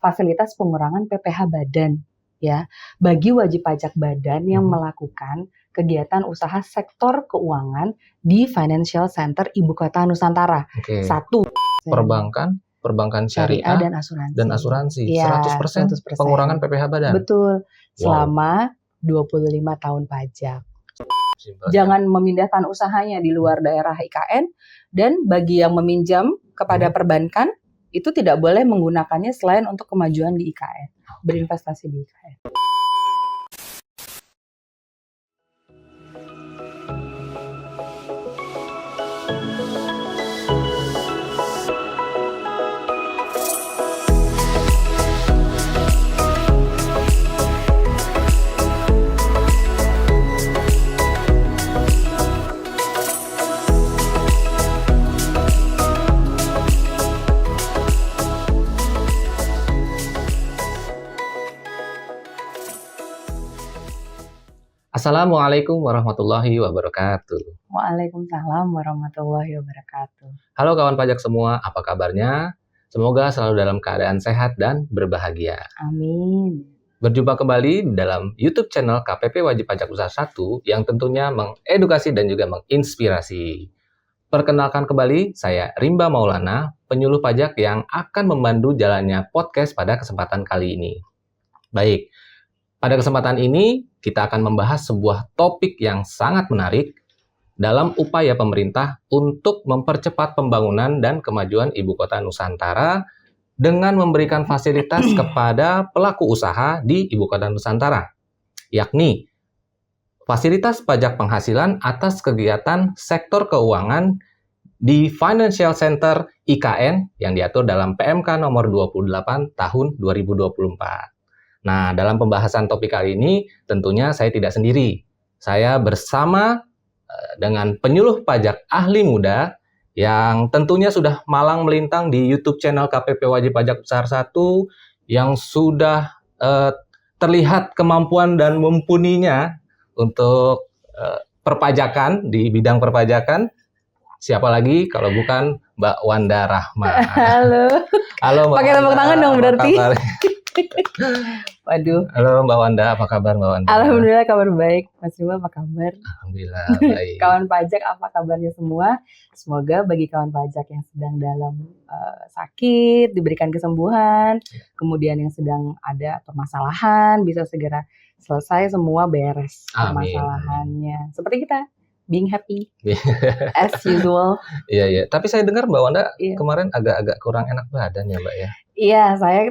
fasilitas pengurangan PPh badan ya bagi wajib pajak badan yang melakukan kegiatan usaha sektor keuangan di Financial Center Ibu Kota Nusantara. Oke. Satu, perbankan syariah dan asuransi. Ya, 100% pengurangan PPh badan. Betul. Selama 25 tahun pajak. Jangan memindahkan usahanya di luar daerah IKN, dan bagi yang meminjam kepada perbankan itu tidak boleh menggunakannya selain untuk kemajuan di IKN, berinvestasi di IKN. Assalamualaikum warahmatullahi wabarakatuh. Waalaikumsalam warahmatullahi wabarakatuh. Halo kawan pajak semua, apa kabarnya? Semoga selalu dalam keadaan sehat dan berbahagia. Amin. Berjumpa kembali dalam YouTube channel KPP Wajib Pajak Usaha 1 yang tentunya mengedukasi dan juga menginspirasi. Perkenalkan kembali, saya Rimba Maulana, penyuluh pajak yang akan membantu jalannya podcast pada kesempatan kali ini. Baik, pada kesempatan ini kita akan membahas sebuah topik yang sangat menarik dalam upaya pemerintah untuk mempercepat pembangunan dan kemajuan Ibu Kota Nusantara dengan memberikan fasilitas kepada pelaku usaha di Ibu Kota Nusantara, yakni fasilitas pajak penghasilan atas kegiatan sektor keuangan di Financial Center IKN yang diatur dalam PMK nomor 28 tahun 2024. Nah, dalam pembahasan topik kali ini tentunya saya tidak sendiri. Saya bersama dengan penyuluh pajak ahli muda yang tentunya sudah malang melintang di YouTube channel KPP Wajib Pajak Usaha 1 yang sudah terlihat kemampuan dan mumpuninya untuk perpajakan di bidang perpajakan. Siapa lagi kalau bukan Mbak Wanda Rahma. Halo. Halo Mbak. Pakai tepuk tangan dong berarti. Waduh. Halo Mbak Wanda, apa kabar Mbak Wanda? Alhamdulillah kabar baik. Mas Rima apa kabar? Alhamdulillah baik. Kawan pajak apa kabarnya semua? Semoga bagi kawan pajak yang sedang dalam sakit diberikan kesembuhan, kemudian yang sedang ada permasalahan bisa segera selesai, semua beres permasalahannya. Seperti kita, being happy as usual. Iya. Tapi saya dengar Mbak Wanda kemarin agak kurang enak badan ya Mbak ya? Iya, saya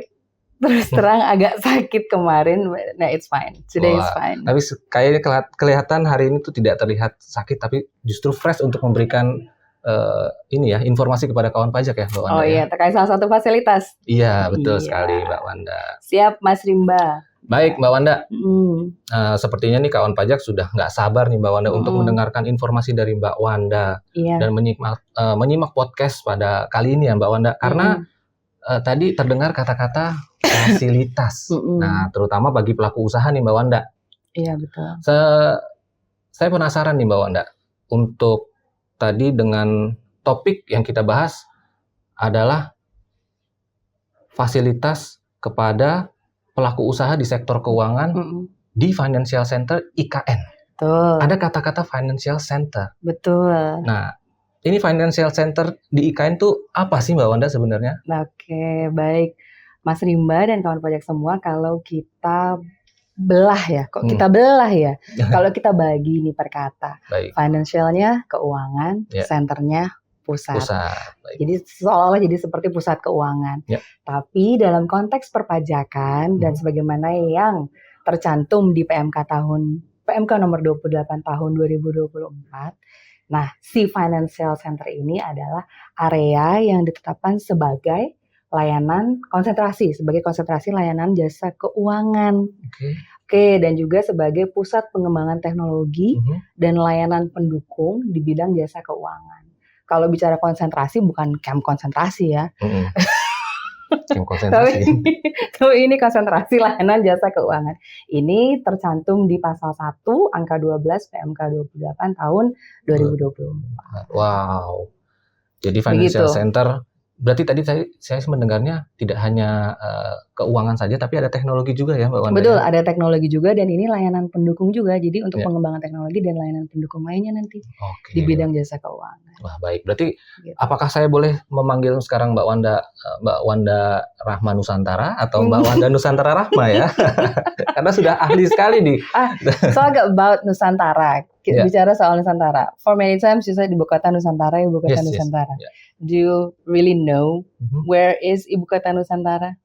terus terang agak sakit kemarin. Nah, it's fine. Today is fine. Tapi kayaknya kelihatan hari ini tuh tidak terlihat sakit, tapi justru fresh untuk memberikan informasi kepada kawan pajak ya Mbak Wanda. Oh iya, terkait salah satu fasilitas. Iya, betul sekali Mbak Wanda. Siap Mas Rimba. Baik Mbak Wanda, sepertinya nih kawan pajak sudah nggak sabar nih Mbak Wanda untuk mendengarkan informasi dari Mbak Wanda dan menyimak podcast pada kali ini ya Mbak Wanda, karena tadi terdengar kata-kata fasilitas. Nah, terutama bagi pelaku usaha nih Mbak Wanda. Iya, betul. Saya penasaran nih Mbak Wanda, untuk tadi dengan topik yang kita bahas adalah fasilitas kepada pelaku usaha di sektor keuangan di Financial Center IKN. Betul. Ada kata-kata Financial Center. Betul. Nah, ini Financial Center di IKN tuh apa sih Mbak Wanda sebenarnya? Oke, baik. Mas Rimba dan kawan pajak semua, kalau kita belah ya, kita belah ya? Kalau kita bagi nih per kata. Financialnya keuangan, centernya pusat. Jadi seolah-olah jadi seperti pusat keuangan. Tapi dalam konteks perpajakan dan sebagaimana yang tercantum di PMK nomor 28 tahun 2024. Nah, si Financial Center ini adalah area yang ditetapkan sebagai sebagai konsentrasi layanan jasa keuangan. Oke, dan juga sebagai pusat pengembangan teknologi dan layanan pendukung di bidang jasa keuangan. Kalau bicara konsentrasi bukan camp konsentrasi ya. Camp konsentrasi. Tapi ini konsentrasi layanan jasa keuangan. Ini tercantum di pasal 1 angka 12 PMK 28 tahun 2024. Wow. Jadi Financial Center berarti tadi saya mendengarnya tidak hanya keuangan saja, tapi ada teknologi juga ya Mbak Wanda? Betul, ya? ada teknologi juga dan ini layanan pendukung juga. Jadi untuk pengembangan teknologi dan layanan pendukung lainnya nanti di bidang jasa keuangan. Wah baik, berarti Gitu. apakah saya boleh memanggil sekarang Mbak Wanda Rahma Nusantara atau Mbak Wanda Nusantara Rahma ya? Karena sudah ahli sekali nih. Talk about Nusantara. Bicara soal Nusantara. For many times you said ibu kota Nusantara, ibu kota Nusantara. Yeah. Do you really know where is ibu kota Nusantara?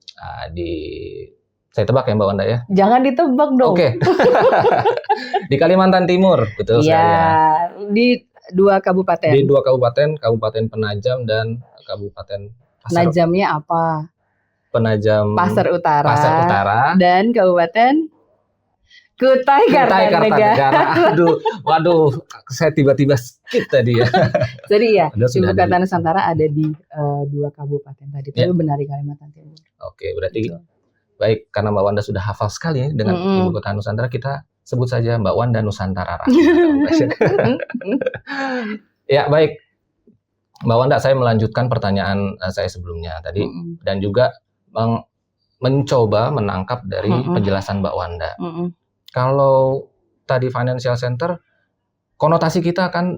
Saya tebak ya Mbak Wanda ya? Jangan ditebak dong. Oke. Di Kalimantan Timur, betul sekali ya. Di 2 kabupaten. Di 2 kabupaten, Kabupaten Penajam dan Kabupaten Pasar. Penajamnya apa? Penajam Pasar Utara. Pasar Utara. Dan Kabupaten Kutai Kartanegara. Waduh, saya tiba-tiba skip tadi ya. Jadi ya, ibu kota Nusantara ada di 2 kabupaten tadi, tapi benar di Kalimantan Timur. Oke, berarti baik, karena Mbak Wanda sudah hafal sekali dengan ibu kota Nusantara, kita sebut saja Mbak Wanda Nusantara. Ya, baik. Mbak Wanda, saya melanjutkan pertanyaan saya sebelumnya tadi dan juga mencoba menangkap dari penjelasan Mbak Wanda. Kalau tadi financial center, konotasi kita akan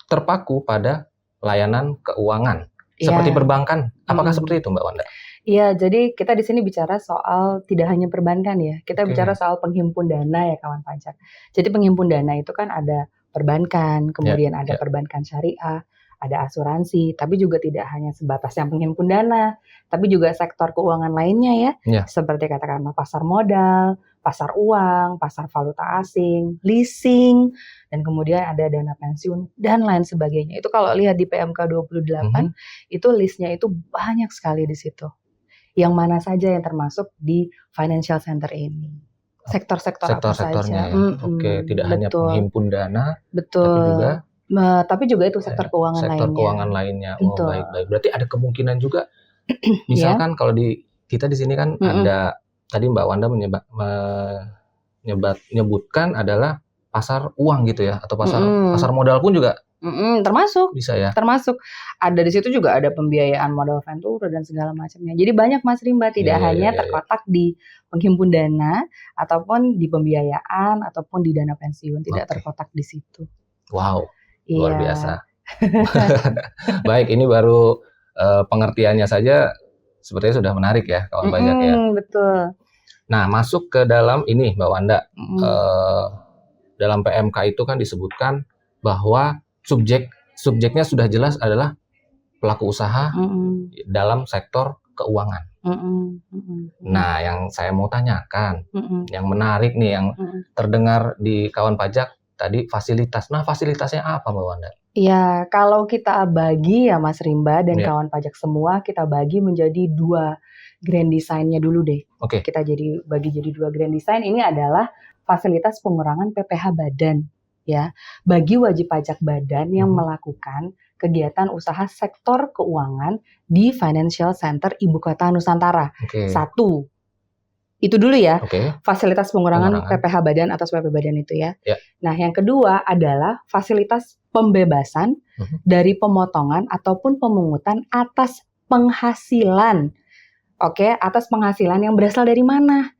terpaku pada layanan keuangan. Seperti perbankan, apakah seperti itu Mbak Wanda? Iya, jadi kita di sini bicara soal tidak hanya perbankan ya, kita bicara soal penghimpun dana ya kawan pajak. Jadi penghimpun dana itu kan ada perbankan, kemudian ada perbankan syariah, ada asuransi, tapi juga tidak hanya sebatas yang penghimpun dana, tapi juga sektor keuangan lainnya ya, seperti katakanlah pasar modal, pasar uang, pasar valuta asing, leasing, dan kemudian ada dana pensiun, dan lain sebagainya. Itu kalau lihat di PMK 28, itu listnya itu banyak sekali di situ. Yang mana saja yang termasuk di financial center ini. Sektor-sektor apa saja. Ya. Oke, tidak hanya penghimpun dana, tapi juga itu sektor keuangan lainnya. Sektor keuangan lainnya. Oh, baik. Berarti ada kemungkinan juga, misalkan kalau kita di sini kan ada, tadi Mbak Wanda menyebutkan adalah pasar uang gitu ya, atau pasar modal pun juga termasuk. Bisa ya. Termasuk. Ada di situ juga ada pembiayaan modal venture dan segala macamnya. Jadi banyak Mas Rimba, tidak hanya terkotak di penghimpun dana ataupun di pembiayaan ataupun di dana pensiun, tidak terkotak di situ. Wow. Luar biasa. Baik, ini baru pengertiannya saja sepertinya sudah menarik ya kawan pajak ya. Betul. Nah, masuk ke dalam ini Mbak Wanda. Dalam PMK itu kan disebutkan bahwa subjeknya sudah jelas adalah pelaku usaha dalam sektor keuangan. Nah, yang saya mau tanyakan, yang menarik nih, yang terdengar di kawan pajak tadi fasilitas. Nah, fasilitasnya apa Mbak Wanda? Ya, kalau kita bagi ya Mas Rimba dan kawan pajak semua, kita bagi menjadi 2 grand design-nya dulu deh. Kita bagi jadi 2 grand design. Ini adalah fasilitas pengurangan PPh badan ya, bagi wajib pajak badan yang melakukan kegiatan usaha sektor keuangan di financial center Ibu Kota Nusantara. 1. Itu dulu ya, fasilitas pengurangan PPh badan atas PP badan itu ya. Nah, yang kedua adalah fasilitas pembebasan dari pemotongan ataupun pemungutan atas penghasilan. Atas penghasilan yang berasal dari mana?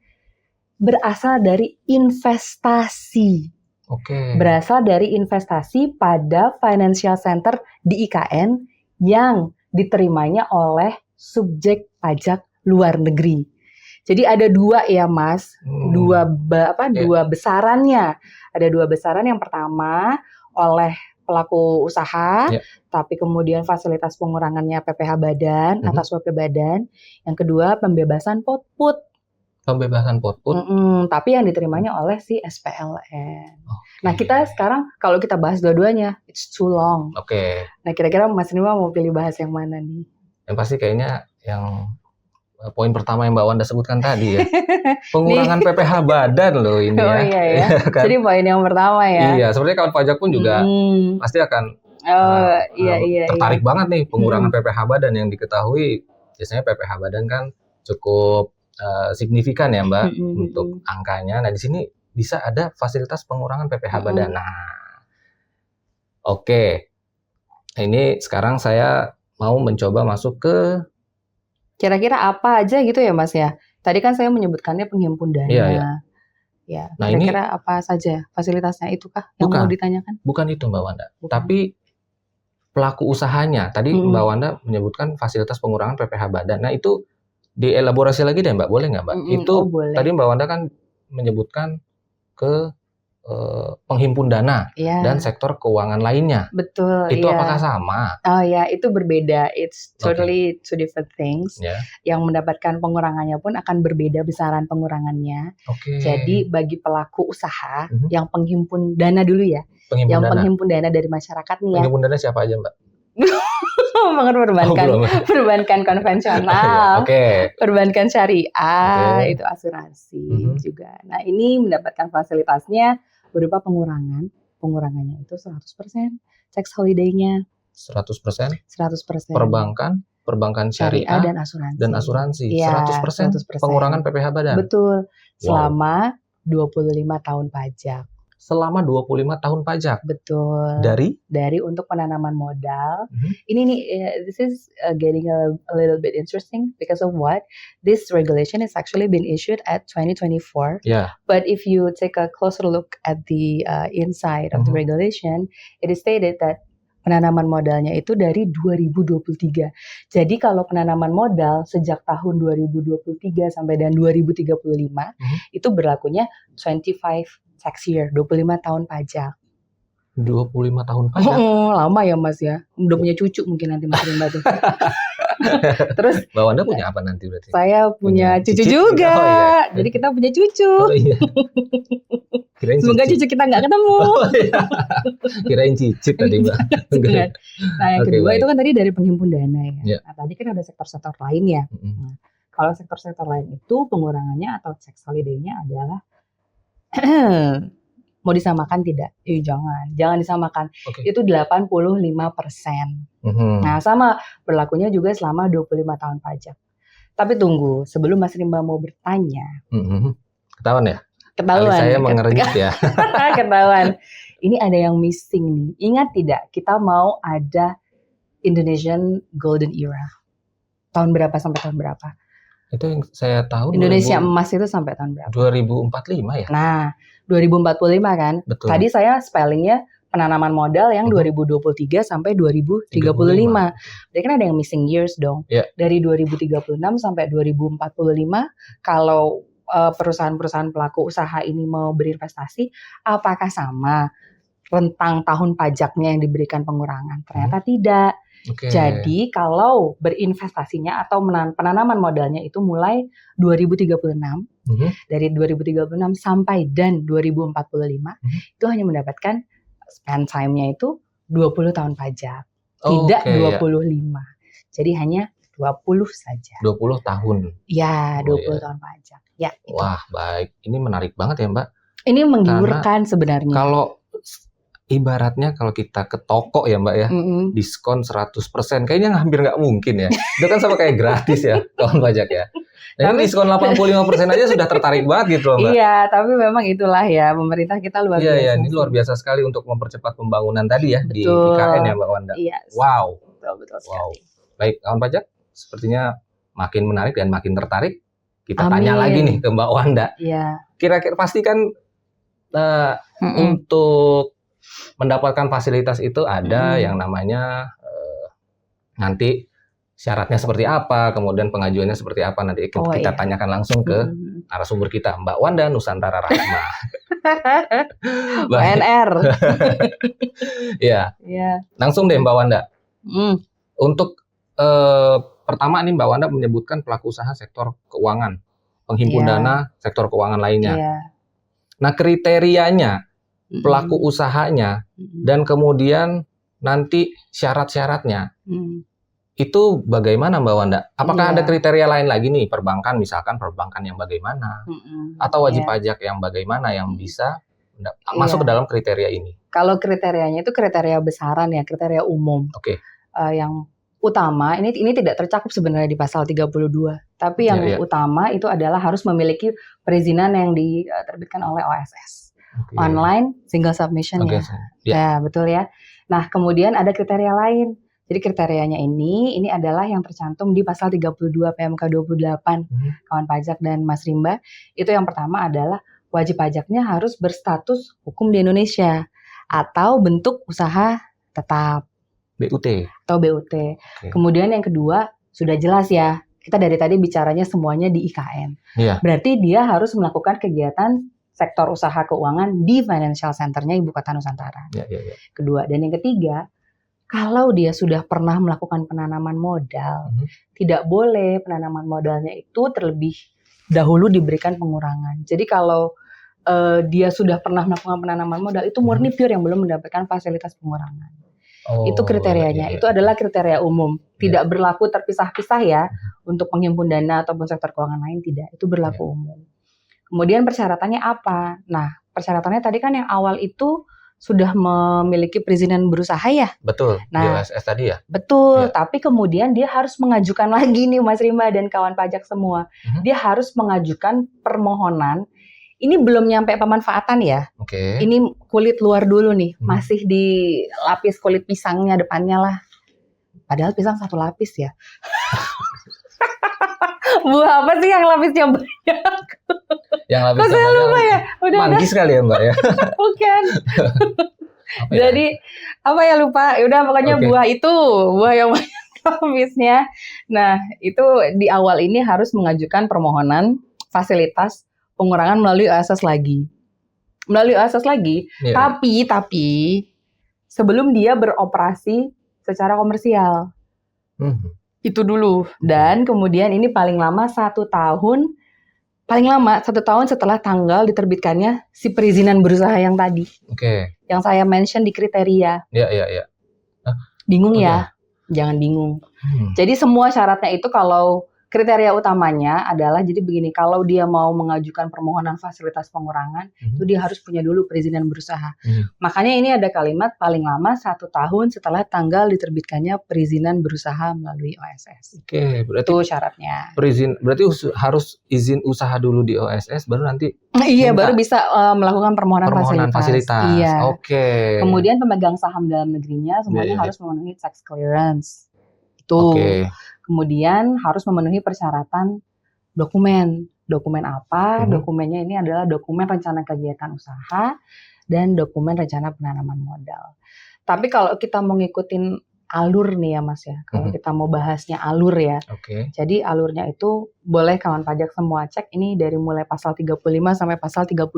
Berasal dari investasi. Berasal dari investasi pada financial center di IKN yang diterimanya oleh subjek pajak luar negeri. Jadi ada 2 ya Mas, 2 besarannya. Ada 2 besaran. Yang pertama oleh pelaku usaha, tapi kemudian fasilitas pengurangannya PPh badan atas PP badan. Yang kedua pembebasan potput. Pembebasan potput. Tapi yang diterimanya oleh si SPLN. Nah, kita sekarang kalau kita bahas dua-duanya, it's too long. Nah, kira-kira Mas Nima mau pilih bahas yang mana nih? Yang pasti kayaknya yang poin pertama yang Mbak Wanda sebutkan tadi ya. Pengurangan PPh badan loh ini ya. Iya ya. Jadi poin yang pertama ya. Iya, sebenarnya kawan pajak pun juga pasti akan tertarik banget nih pengurangan PPh badan, yang diketahui biasanya PPh badan kan cukup signifikan ya Mbak untuk angkanya. Nah, di sini bisa ada fasilitas pengurangan PPh badan. Nah, ini sekarang saya mau mencoba masuk ke Kira-kira apa aja gitu ya Mas ya? Tadi kan saya menyebutkannya penghimpun dana. Iya. Ya, Nah, kira-kira apa saja fasilitasnya itukah yang mau ditanyakan? Bukan itu Mbak Wanda. Tapi pelaku usahanya. Tadi Mbak Wanda menyebutkan fasilitas pengurangan PPh badan. Nah, itu dielaborasi lagi deh Mbak, boleh nggak Mbak? Itu boleh. tadi Mbak Wanda kan menyebutkan ke penghimpun dana dan sektor keuangan lainnya. Betul. Itu apakah sama? Oh ya, itu berbeda. It's totally two different things. Yang mendapatkan pengurangannya pun akan berbeda besaran pengurangannya. Jadi bagi pelaku usaha yang penghimpun dana dulu ya, penghimpun dana dari masyarakat nih ya. Penghimpun dana siapa aja Mbak? Perbankan konvensional, perbankan syariah, itu asuransi juga. Nah, ini mendapatkan fasilitasnya berupa pengurangan. Pengurangannya itu 100%. Tax holiday-nya 100%. 100%. Perbankan syariah dan asuransi. 100% pengurangan PPh badan. Betul. Selama 25 tahun pajak. Selama 25 tahun pajak. Betul. Dari untuk penanaman modal. Ini nih, this is getting a little bit interesting because of what? This regulation is actually been issued at 2024. But if you take a closer look at the inside of the regulation, it is stated that penanaman modalnya itu dari 2023. Jadi kalau penanaman modal sejak tahun 2023 sampai dan 2035 itu berlakunya 25 tax year, 25 tahun pajak. 25 tahun pajak? Lama ya Mas ya. Udah punya cucu mungkin nanti Mas Rimba tuh. Terus Mbak Wanda punya apa nanti berarti? Saya punya cucu juga. Jadi kita punya cucu. Semoga cucu kita nggak ketemu. Kirain cicit tadi Mbak. Nah yang kedua itu kan tadi dari penghimpun dana ya. Nah tadi kan ada sektor-sektor lain ya. Nah, kalau sektor-sektor lain itu pengurangannya atau tax holiday-nya adalah mau disamakan tidak? Jangan disamakan. Itu 85%. Nah, sama berlakunya juga selama 25 tahun pajak. Tapi tunggu, sebelum Mas Rimba mau bertanya. Ketahuan ya? Ketahuan. Saya mengerenyit ya. Ketahuan. Ini ada yang missing nih. Ingat tidak, kita mau ada Indonesian Golden Era. Tahun berapa sampai tahun berapa? Itu yang saya tahu Indonesia emas itu sampai tahun berapa? 2045 ya? Nah, 2045 kan? Betul. Tadi saya spellingnya penanaman modal yang 2023 sampai 2035. Jadi kan ada yang missing years dong. Dari 2036 sampai 2045, kalau perusahaan-perusahaan pelaku usaha ini mau berinvestasi, apakah sama rentang tahun pajaknya yang diberikan pengurangan? Ternyata tidak. Jadi kalau berinvestasinya atau penanaman modalnya itu mulai 2036, dari 2036 sampai dan 2045, itu hanya mendapatkan span time-nya itu 20 tahun pajak, tidak 25. Jadi hanya 20 saja. 20 tahun? Ya, 20 tahun pajak. Ya, itu. Wah, baik. Ini menarik banget ya Mbak. Ini menggiurkan sebenarnya. Kalau ibaratnya kalau kita ke toko ya Mbak ya, diskon 100%, kayaknya hampir nggak mungkin ya. Itu kan sama kayak gratis ya, tahun pajak ya. Nah, ini diskon 85% aja sudah tertarik banget gitu Mbak. Iya, tapi memang itulah ya, pemerintah kita luar biasa. Iya, ini luar biasa sekali untuk mempercepat pembangunan tadi ya. Di IKN ya Mbak Wanda. Iya. Wow. Betul sekali. Baik, kawan pajak, sepertinya makin menarik dan makin tertarik. Kita tanya lagi nih ke Mbak Wanda. Iya. Kira-kira pasti kan untuk mendapatkan fasilitas itu ada yang namanya nanti syaratnya seperti apa, kemudian pengajuannya seperti apa, nanti kita tanyakan langsung ke narasumber kita, Mbak Wanda Nusantara Rahma. WNR. Ya. Langsung deh Mbak Wanda. Untuk pertama nih Mbak Wanda menyebutkan pelaku usaha sektor keuangan, penghimpun dana sektor keuangan lainnya. Nah, kriterianya pelaku usahanya dan kemudian nanti syarat-syaratnya itu bagaimana Mbak Wanda? Apakah ada kriteria lain lagi nih, perbankan misalkan, perbankan yang bagaimana atau wajib pajak yang bagaimana yang bisa masuk ke dalam kriteria ini? Kalau kriterianya itu kriteria besaran ya, kriteria umum. Yang utama ini tidak tercakup sebenarnya di pasal 32, tapi yang utama itu adalah harus memiliki perizinan yang diterbitkan oleh OSS. Online single submission ya. Ya, betul ya. Nah, kemudian ada kriteria lain. Jadi kriterianya ini adalah yang tercantum di pasal 32 PMK 28, kawan pajak dan Mas Rimba. Itu yang pertama adalah wajib pajaknya harus berstatus hukum di Indonesia atau bentuk usaha tetap. BUT. Atau BUT. Okay. Kemudian yang kedua, sudah jelas ya, kita dari tadi bicaranya semuanya di IKN. Yeah. Berarti dia harus melakukan kegiatan sektor usaha keuangan di financial center-nya Ibu Kota Nusantara. Yeah. Kedua, dan yang ketiga, kalau dia sudah pernah melakukan penanaman modal, tidak boleh penanaman modalnya itu terlebih dahulu diberikan pengurangan. Jadi kalau dia sudah pernah melakukan penanaman modal, itu murni pure yang belum mendapatkan fasilitas pengurangan. Itu kriterianya. Itu adalah kriteria umum. Tidak berlaku terpisah-pisah ya untuk penghimpun dana ataupun sektor keuangan lain, tidak. Itu berlaku umum. Kemudian persyaratannya apa? Nah, persyaratannya tadi kan yang awal itu sudah memiliki perizinan berusaha ya? Betul, di OSS tadi ya? Betul, tapi kemudian dia harus mengajukan lagi nih Mas Rimba dan kawan pajak semua. Dia harus mengajukan permohonan. Ini belum nyampe pemanfaatan ya. Ini kulit luar dulu nih, masih di lapis kulit pisangnya depannya lah. Padahal pisang satu lapis ya. Buah apa sih yang lapisnya banyak? Yang lapisnya banyak ya? Manggis kali ya Mbak ya? Bukan. Jadi apa ya lupa? Udah pokoknya buah yang banyak lapisnya. Nah itu di awal ini harus mengajukan permohonan fasilitas pengurangan melalui OSS lagi. Tapi sebelum dia beroperasi secara komersial. Itu dulu. Dan kemudian ini paling lama 1 tahun setelah tanggal diterbitkannya si perizinan berusaha yang tadi. Yang saya mention di kriteria. Iya. Bingung ya? Jangan bingung. Jadi semua syaratnya itu kalau kriteria utamanya adalah jadi begini, kalau dia mau mengajukan permohonan fasilitas pengurangan, itu dia harus punya dulu perizinan berusaha. Makanya ini ada kalimat paling lama 1 tahun setelah tanggal diterbitkannya perizinan berusaha melalui OSS. Berarti itu syaratnya. Berarti harus izin usaha dulu di OSS, baru nanti baru bisa melakukan permohonan fasilitas. Iya. Kemudian pemegang saham dalam negerinya semuanya harus memenuhi tax clearance. Itu. Kemudian harus memenuhi persyaratan dokumen. Dokumen apa? Dokumennya ini adalah dokumen rencana kegiatan usaha dan dokumen rencana penanaman modal. Tapi kalau kita mau ngikutin alur nih ya Mas ya, kalau kita mau bahasnya alur ya. Jadi alurnya itu boleh kawan pajak semua cek ini dari mulai pasal 35 sampai pasal 38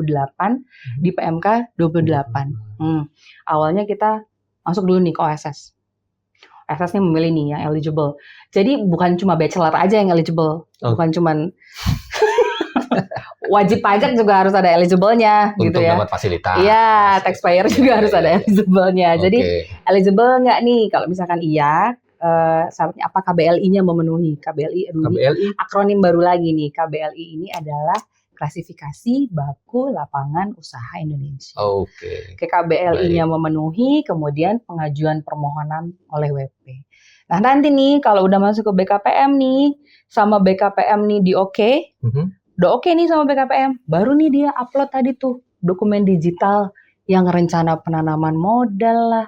di PMK 28. Awalnya kita masuk dulu nih ke OSS. OSS nih memilih nih yang eligible. Jadi bukan cuma bachelor aja yang eligible, bukan cuman wajib pajak juga harus ada eligible-nya gitu ya. Untuk dapat fasilitas. Iya, taxpayer juga harus ada eligible-nya. Jadi eligible nggak nih? Kalau misalkan iya, syaratnya apa? KBLI-nya memenuhi. KBLI akronim baru lagi nih. KBLI ini adalah klasifikasi baku lapangan usaha Indonesia. KBLI-nya memenuhi, kemudian pengajuan permohonan oleh WP. Nah nanti nih kalau udah masuk ke BKPM nih, sama BKPM nih udah oke nih sama BKPM, baru nih dia upload tadi tuh dokumen digital yang rencana penanaman modal lah,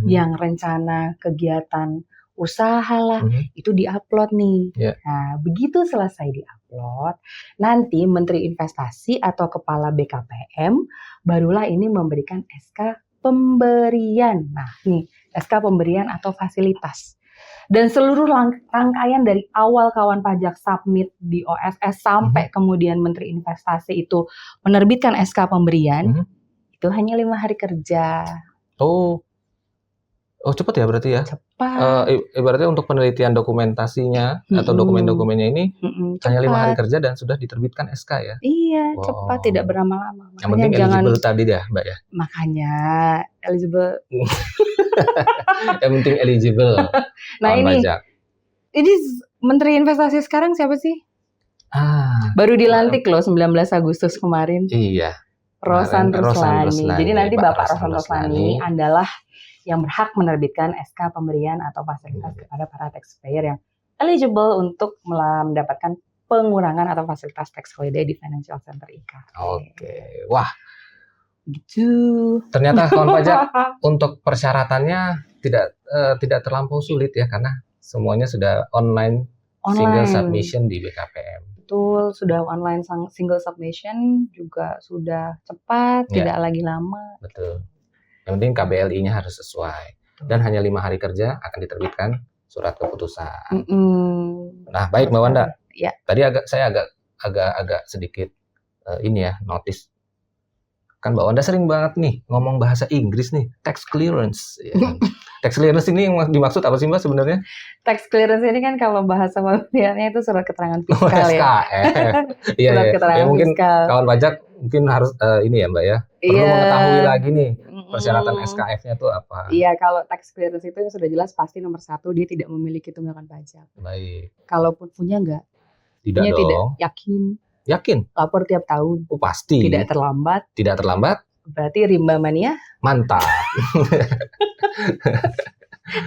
yang rencana kegiatan usaha lah, itu diupload nih. Nah begitu selesai diupload, nanti Menteri Investasi atau Kepala BKPM barulah ini memberikan SK pemberian. Nah nih SK pemberian atau fasilitas. Dan seluruh rangkaian dari awal kawan pajak submit di OSS sampai kemudian Menteri Investasi itu menerbitkan SK pemberian, itu hanya 5 hari kerja. Cepat ya berarti ya? Cepat. Ibaratnya untuk penelitian dokumentasinya atau dokumen-dokumennya ini hanya 5 hari kerja dan sudah diterbitkan SK ya? Iya, cepat, tidak berlama-lama. Yang penting eligible tadi dah Mbak ya? Makanya eligible. Yang penting eligible. Nah ini Menteri Investasi sekarang siapa sih? Baru dilantik loh 19 Agustus kemarin. Iya. Rosan Ruslani. Jadi nanti Bapak Rosan Ruslani adalah yang berhak menerbitkan SK pemberian atau fasilitas kepada para taxpayer yang eligible untuk mendapatkan pengurangan atau fasilitas tax holiday di Financial Center IKA. Wah, Gitu. Ternyata kawan pajak untuk persyaratannya tidak terlampau sulit ya, karena semuanya sudah online. Single submission di BKPM. Betul, sudah online single submission juga sudah cepat, tidak lagi lama. Betul. Yang penting KBLI-nya harus sesuai. Dan hanya 5 hari kerja akan diterbitkan surat keputusan. Nah, baik Mbak Wanda. Ya. Tadi saya agak sedikit notice. Kan Mbak Wanda sering banget nih ngomong bahasa Inggris nih, tax clearance. Ya. Tax clearance ini yang dimaksud apa sih Mbak sebenarnya? Tax clearance ini kan kalau bahasa familiarnya itu surat keterangan fiskal SKF. Surat keterangan mungkin fiskal. Kawan pajak mungkin harus ini ya Mbak ya, perlu mengetahui lagi nih persyaratan SKF-nya itu apa. Iya, kalau tax clearance itu sudah jelas pasti nomor 1 dia tidak memiliki tunggakan pajak. Baik. Kalaupun punya enggak? Tidak dong. Tidak, yakin. Yakin? Lapor tiap tahun. Oh, pasti. Tidak terlambat. Tidak terlambat? Berarti rimba mania? Mantap.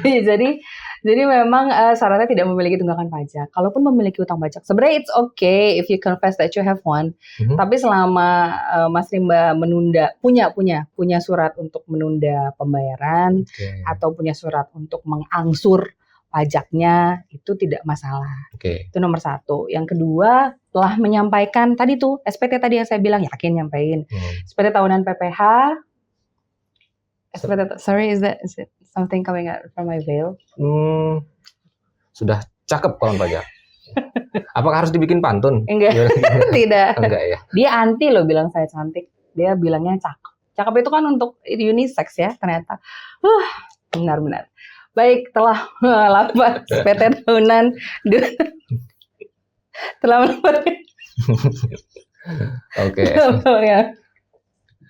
Jadi memang syaratnya tidak memiliki tunggakan pajak. Kalaupun memiliki utang pajak, sebenarnya it's okay if you confess that you have one. Tapi selama Mas Rimba punya surat untuk menunda pembayaran atau punya surat untuk mengangsur pajaknya, itu tidak masalah. Itu nomor 1. Yang kedua, telah menyampaikan tadi tuh SPT tadi yang saya bilang, yakin nyampein. SPT tahunan PPH. SPT, sorry, is it something coming out from my veil? Sudah cakep kawan pajak. Apakah harus dibikin pantun? Enggak. Tidak. Enggak ya. Dia anti loh bilang saya cantik. Dia bilangnya cakep. Cakep itu kan untuk unisex ya ternyata. Benar-benar. Baik, telah melapor SPT tahunan telah melapor. Oke.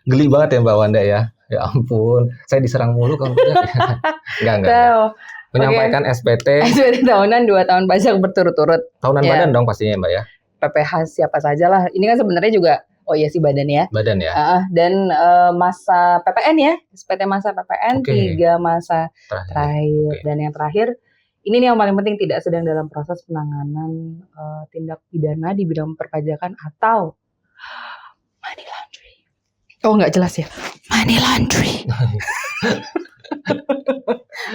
Geli banget ya Mbak Wanda ya. Ya ampun, saya diserang mulu kalau enggak. Menyampaikan SPT tahunan 2 tahun pajak berturut-turut. Tahunan badan dong pastinya Mbak ya. PPH siapa saja lah. Ini kan sebenarnya juga badan ya. Badan ya. Dan masa PPN ya, SPT masa PPN 3 masa terakhir. Dan yang terakhir, ini nih yang paling penting, tidak sedang dalam proses penanganan tindak pidana di bidang perpajakan atau money laundry. Oh nggak jelas ya, money laundry.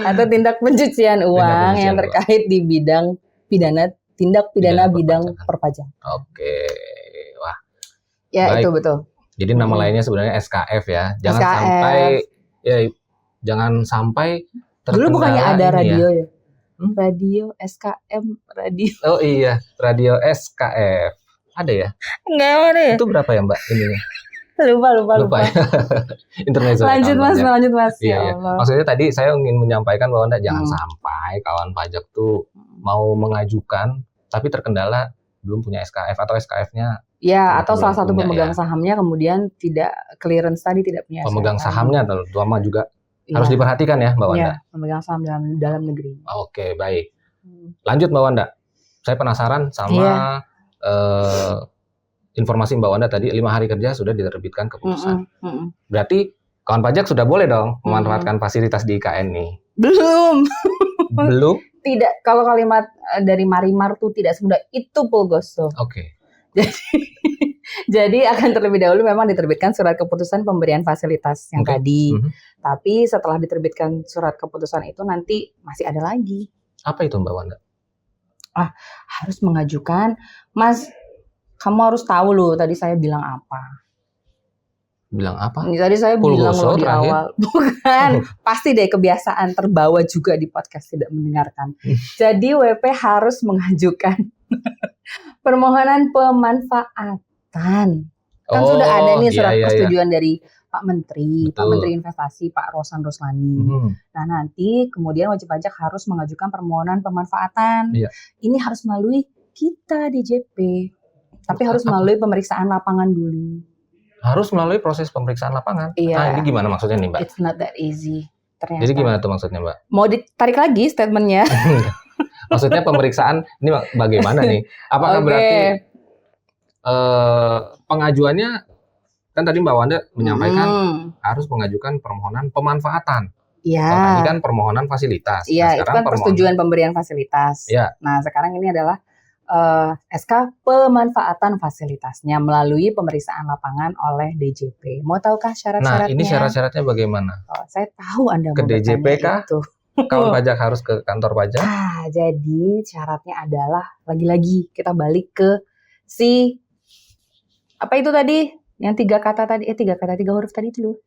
Atau tindak pencucian uang yang terkait di bidang pidana, tindak pidana bidang perpajakan. Oke. Wah. Ya, baik. Itu betul. Jadi nama lainnya sebenarnya SKF ya. Jangan sampai terkendala. Dulu bukannya ada radio ya? Radio SKM, radio. Oh iya, radio SKF. Ada ya? Enggak ada ya? Itu berapa ya Mbak ininya? Lupa. Lanjut Mas. Iya. Maksudnya tadi saya ingin menyampaikan bahwa jangan sampai kawan pajak tuh mau mengajukan tapi terkendala belum punya SKF atau SKF-nya. Ya, atau salah satu pemegang sahamnya kemudian tidak clearance tadi, tidak punya pemegang sahamnya terutama juga harus diperhatikan ya Mbak Wanda. Iya, pemegang saham dalam negeri. Oke, baik. Lanjut Mbak Wanda. Saya penasaran sama informasi Mbak Wanda tadi, 5 hari kerja sudah diterbitkan keputusan. Berarti kawan pajak sudah boleh dong memanfaatkan fasilitas di IKN nih? Belum? Tidak, kalau kalimat dari Marimar tuh tidak semudah itu Pulgoso. Oke. Jadi akan terlebih dahulu memang diterbitkan surat keputusan pemberian fasilitas yang tadi. Tapi setelah diterbitkan surat keputusan itu nanti masih ada lagi. Apa itu Mbak Wanda? Harus mengajukan, Mas. Kamu harus tahu loh, tadi saya bilang apa? Bilang apa? Tadi saya bilang loh di awal. Bukan, pasti deh kebiasaan terbawa juga di podcast tidak mendengarkan. Jadi WP harus mengajukan permohonan pemanfaatan. Kan sudah ada nih surat persetujuan dari Pak Menteri, Betul. Pak Menteri Investasi, Pak Rosan Roslani. Nah nanti kemudian wajib pajak harus mengajukan permohonan pemanfaatan. Ini harus melalui kita DJP. Tapi harus melalui pemeriksaan lapangan dulu. Harus melalui proses pemeriksaan lapangan? Iya. Nah ini gimana maksudnya nih Mbak? It's not that easy ternyata. Jadi gimana tuh maksudnya Mbak? Mau ditarik lagi statementnya? Maksudnya pemeriksaan ini bagaimana nih? Apakah berarti pengajuannya, kan tadi Mbak Wanda menyampaikan harus mengajukan permohonan pemanfaatan. Iya. Tadi kan permohonan fasilitas. Iya, itu kan persetujuan pemberian fasilitas. Nah sekarang ini adalah SK pemanfaatan fasilitasnya melalui pemeriksaan lapangan oleh DJP. Mau tahukah syarat-syaratnya? Nah, ini syarat-syaratnya bagaimana? Oh, saya tahu Anda ke mau DJP kah? itu. Kawan pajak harus ke kantor pajak? Jadi syaratnya adalah lagi-lagi kita balik ke si apa itu tadi? Yang 3 kata tadi, 3 huruf tadi itu loh.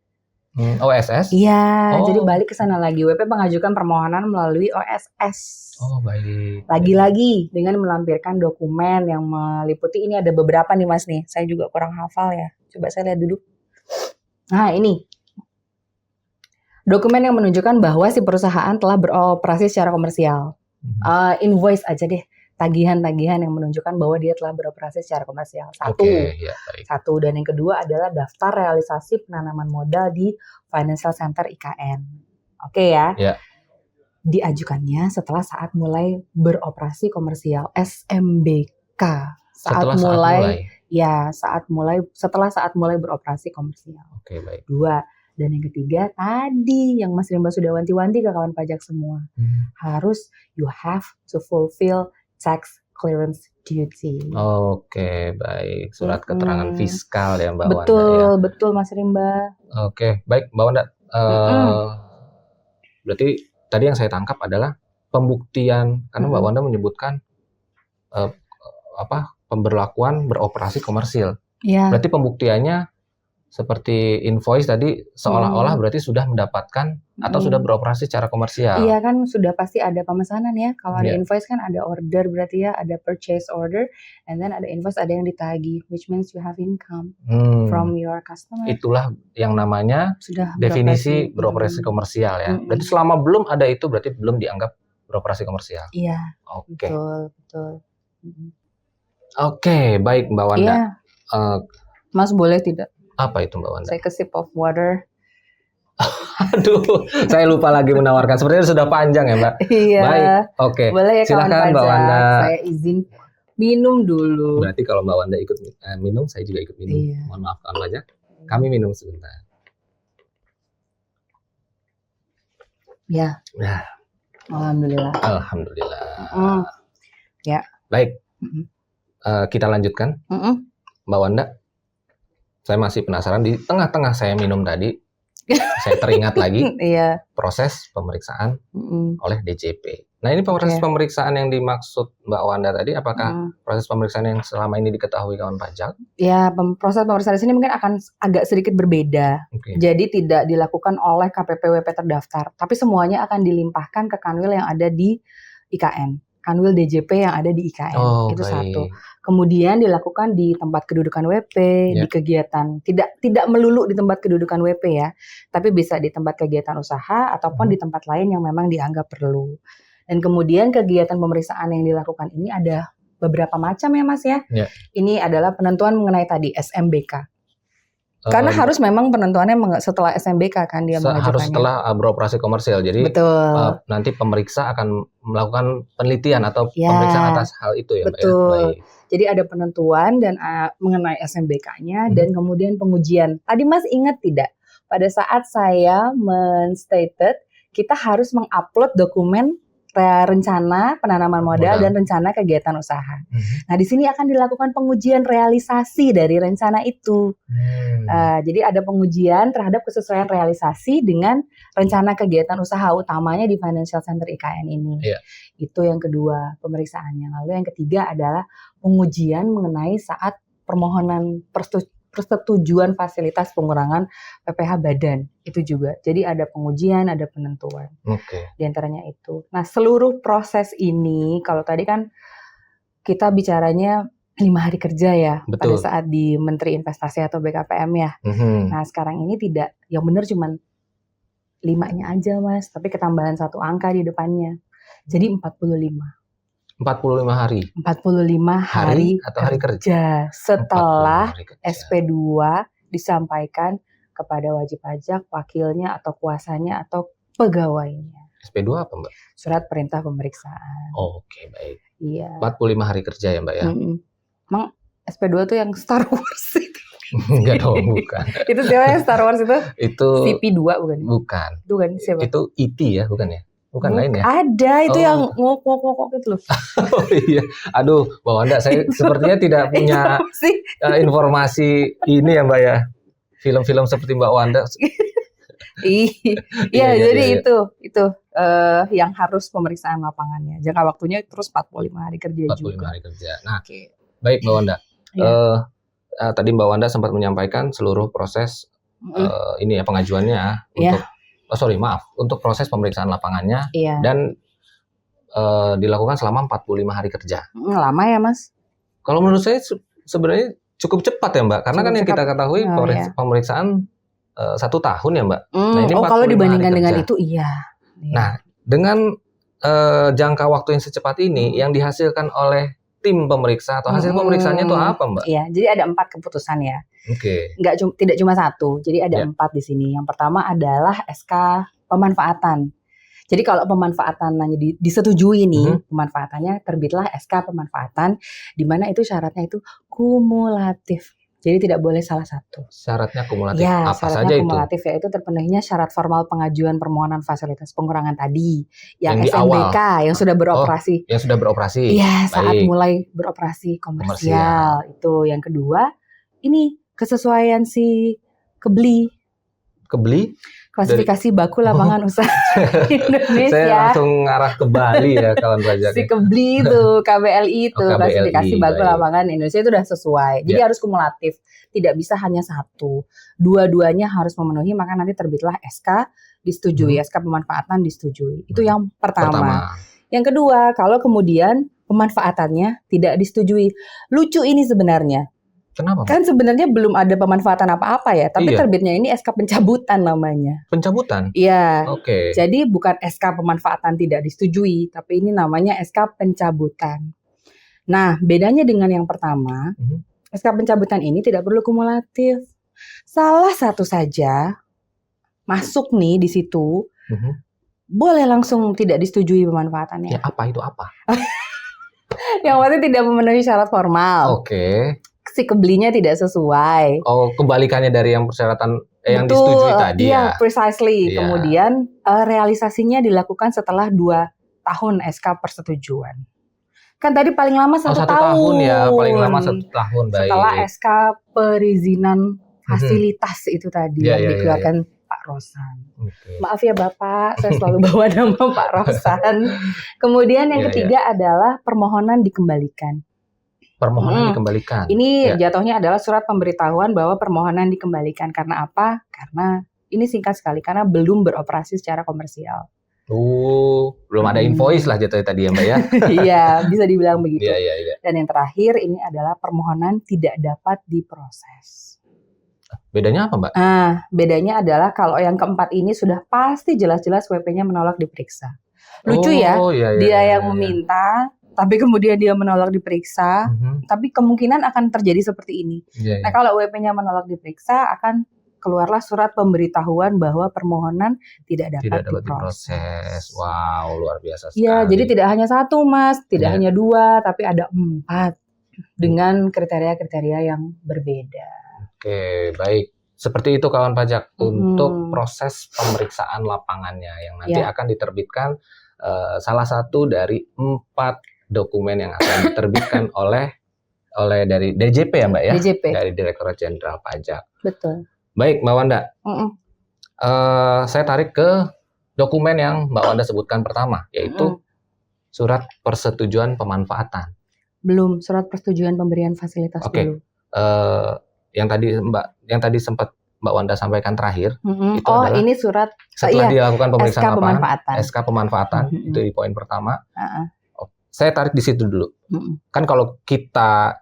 OSS? Iya, jadi balik ke sana lagi. WP mengajukan permohonan melalui OSS. Oh, baik. Lagi-lagi dengan melampirkan dokumen yang meliputi, ini ada beberapa nih Mas nih. Saya juga kurang hafal ya. Coba saya lihat dulu. Nah, ini. Dokumen yang menunjukkan bahwa si perusahaan telah beroperasi secara komersial. Invoice aja deh. Tagihan-tagihan yang menunjukkan bahwa dia telah beroperasi secara komersial. Satu. Dan yang kedua adalah daftar realisasi penanaman modal di Financial Center IKN. Oke ya? Ya. Diajukannya setelah saat mulai beroperasi komersial SMBK. Setelah saat mulai beroperasi komersial. Oke, baik. 2. Dan yang ketiga tadi yang Mas Rimba sudah wanti-wanti ke kawan pajak semua. Harus you have to fulfill tax clearance duty. Oke, baik. Surat keterangan fiskal ya Mbak Wanda. Betul Mas Rimba. Oke, baik Mbak Wanda. Berarti tadi yang saya tangkap adalah pembuktian, karena Mbak Wanda menyebutkan pemberlakuan beroperasi komersil. Berarti pembuktiannya seperti invoice tadi seolah-olah berarti sudah mendapatkan atau sudah beroperasi secara komersial. Iya kan sudah pasti ada pemesanan ya. Kalau ada invoice kan ada order berarti ya, ada purchase order, and then ada invoice, ada yang ditagih, which means you have income from your customer. Itulah yang namanya sudah definisi beroperasi komersial ya. Berarti selama belum ada itu berarti belum dianggap beroperasi komersial. Iya. Oke. Betul. Oke, baik Mbak Wanda. Iya. Mas boleh tidak? Apa itu Mbak Wanda? Saya ke sip of water. Aduh, saya lupa lagi menawarkan. Sepertinya sudah panjang ya Mbak. Iya. Baik, oke. Boleh ya silakan Mbak Wanda. Saya izin minum dulu. Berarti kalau Mbak Wanda ikut minum, saya juga ikut minum. Iya. Mohon maaf kawan pajak. Kami minum sebentar. Ya. Alhamdulillah. Ya. Baik. Kita lanjutkan. Mbak Wanda. Saya masih penasaran, di tengah-tengah saya minum tadi, saya teringat lagi proses pemeriksaan oleh DJP. Nah ini proses pemeriksaan yang dimaksud Mbak Wanda tadi, apakah proses pemeriksaan yang selama ini diketahui kawan pajak? Ya, proses pemeriksaan di sini mungkin akan agak sedikit berbeda. Jadi tidak dilakukan oleh KPPWP terdaftar, tapi semuanya akan dilimpahkan ke kanwil yang ada di IKN. Kanwil DJP yang ada di IKN. Itu satu. Kemudian dilakukan di tempat kedudukan WP, di kegiatan, tidak melulu di tempat kedudukan WP ya, tapi bisa di tempat kegiatan usaha ataupun di tempat lain yang memang dianggap perlu. Dan kemudian kegiatan pemeriksaan yang dilakukan ini ada beberapa macam ya Mas ya. Ini adalah penentuan mengenai tadi SMBK. Karena harus memang penentuannya setelah SMBK kan dia mengajukannya. Harus setelah beroperasi komersial. Jadi nanti pemeriksa akan melakukan penelitian atau pemeriksaan atas hal itu ya Mbak. Betul. Jadi ada penentuan dan mengenai SMBK-nya dan kemudian pengujian. Tadi Mas ingat tidak? Pada saat saya men-stated kita harus mengupload dokumen rencana penanaman modal dan rencana kegiatan usaha. Nah, di sini akan dilakukan pengujian realisasi dari rencana itu. Jadi ada pengujian terhadap kesesuaian realisasi dengan rencana kegiatan usaha utamanya di Financial Center IKN ini. Itu yang kedua pemeriksaannya. Lalu yang ketiga adalah pengujian mengenai saat permohonan persetujuan fasilitas pengurangan PPh badan. Itu juga. Jadi ada pengujian, ada penentuan. Di antaranya itu. Nah, seluruh proses ini, kalau tadi kan kita bicaranya 5 hari kerja ya. Pada saat di Menteri Investasi atau BKPM ya. Nah, sekarang ini tidak. Yang benar cuman 5-nya aja Mas. Tapi ketambahan 1 angka di depannya. Jadi 45. 45 hari. 45 hari atau hari kerja setelah SP2 disampaikan kepada wajib pajak, wakilnya atau kuasanya atau pegawainya. SP2 apa Mbak? Surat perintah pemeriksaan. Oke, baik. Iya. 45 hari kerja ya Mbak ya. Emang SP2 tuh yang Star Wars itu? Enggak dong, bukan. Itu siapa yang Star Wars itu? Itu CP2 bukan? Bukan. Itu kan siapa? Itu ET ya, bukan ya? Bukan lain ya? Ada itu yang ngokok-ngokok gitu loh. Oh iya, aduh, Mbak Wanda, saya sepertinya tidak punya informasi ini ya Mbak ya. Film-film seperti Mbak Wanda. Iya, jadi itu yang harus pemeriksaan lapangannya. Jangka waktunya terus 45 hari kerja 45 juga. hari kerja. Nah, baik Mbak Wanda. Tadi Mbak Wanda sempat menyampaikan seluruh proses ini ya pengajuannya untuk proses pemeriksaan lapangannya dan dilakukan selama 45 hari kerja. Lama ya, Mas? Kalau menurut saya sebenarnya cukup cepat ya Mbak, karena kan yang kita ketahui pemeriksaan 1 tahun ya Mbak. Nah, ini kalau dibandingkan dengan itu iya. Nah, dengan jangka waktu yang secepat ini yang dihasilkan oleh tim pemeriksa atau hasil pemeriksaannya itu apa Mbak? Iya, jadi ada 4 keputusan ya. Oke. Tidak cuma 1, jadi ada 4 di sini. Yang pertama adalah SK pemanfaatan. Jadi kalau pemanfaatannya disetujui nih, pemanfaatannya terbitlah SK pemanfaatan, di mana itu syaratnya itu kumulatif. Jadi tidak boleh salah satu. Syaratnya kumulatif. Ya, apa syaratnya saja kumulatif itu? Yaitu terpenuhinya syarat formal pengajuan permohonan fasilitas pengurangan tadi, yang SMBK awal. yang sudah beroperasi. Yang sudah beroperasi. Iya, saat mulai beroperasi komersial. Itu yang kedua. Ini kesesuaian si kebeli. Klasifikasi baku lapangan usaha Indonesia. Saya langsung ngarah ke Bali ya kawan pajaknya. Si kebeli itu, KBLI itu, klasifikasi baku lapangan Indonesia itu udah sesuai. Jadi harus kumulatif, tidak bisa hanya 1. Dua-duanya harus memenuhi, maka nanti terbitlah SK disetujui, SK pemanfaatan disetujui. Itu yang pertama. Yang kedua, kalau kemudian pemanfaatannya tidak disetujui. Lucu ini sebenarnya. Kenapa? Kan sebenarnya belum ada pemanfaatan apa-apa ya, tapi terbitnya ini SK pencabutan namanya. Pencabutan? Iya. Oke. Jadi bukan SK pemanfaatan tidak disetujui, tapi ini namanya SK pencabutan. Nah, bedanya dengan yang pertama, SK pencabutan ini tidak perlu kumulatif. Salah satu saja masuk nih di situ, boleh langsung tidak disetujui pemanfaatannya. Ya, apa itu apa? Yang penting tidak memenuhi syarat formal. Oke. Si kebelinya tidak sesuai. Oh, kebalikannya dari yang persyaratan yang disetujui tadi ya. Iya, precisely. Iya. Kemudian realisasinya dilakukan setelah 2 tahun SK persetujuan. Kan tadi paling lama 1 tahun. 1 tahun ya, paling lama 1 tahun. Baik. Setelah SK perizinan fasilitas itu tadi yang dikeluarkan Pak Rosan. Maaf ya Bapak, saya selalu bawa nama Pak Rosan. Kemudian yang ketiga adalah permohonan dikembalikan. Permohonan dikembalikan. Ini jatuhnya adalah surat pemberitahuan bahwa permohonan dikembalikan. Karena apa? Karena ini singkat sekali, karena belum beroperasi secara komersial. Belum ada invoice lah jatuhnya tadi ya Mbak ya. Iya, bisa dibilang begitu. Iya. Dan yang terakhir ini adalah permohonan tidak dapat diproses. Bedanya apa Mbak? Bedanya adalah kalau yang keempat ini sudah pasti jelas-jelas WP-nya menolak diperiksa. Lucu ya, dia yang meminta, tapi kemudian dia menolak diperiksa, tapi kemungkinan akan terjadi seperti ini. Nah, kalau WP-nya menolak diperiksa, akan keluarlah surat pemberitahuan bahwa permohonan tidak dapat diproses. Wow, luar biasa sekali. Ya, jadi tidak hanya 1 Mas, tidak hanya 2, tapi ada 4 dengan kriteria-kriteria yang berbeda. Oke, baik. Seperti itu kawan pajak untuk proses pemeriksaan lapangannya yang nanti akan diterbitkan salah satu dari 4 dokumen yang akan diterbitkan oleh dari DJP ya Mbak ya? DJP. Dari Direktorat Jenderal Pajak. Betul. Baik Mbak Wanda, saya tarik ke dokumen yang Mbak Wanda sebutkan pertama, yaitu surat persetujuan pemanfaatan. Belum, surat persetujuan pemberian fasilitas dulu. Yang tadi sempat Mbak Wanda sampaikan terakhir, itu adalah ini surat setelah dilakukan pemeriksaan lapangan, SK pemanfaatan, itu di poin pertama. Saya tarik di situ dulu. Kan kalau kita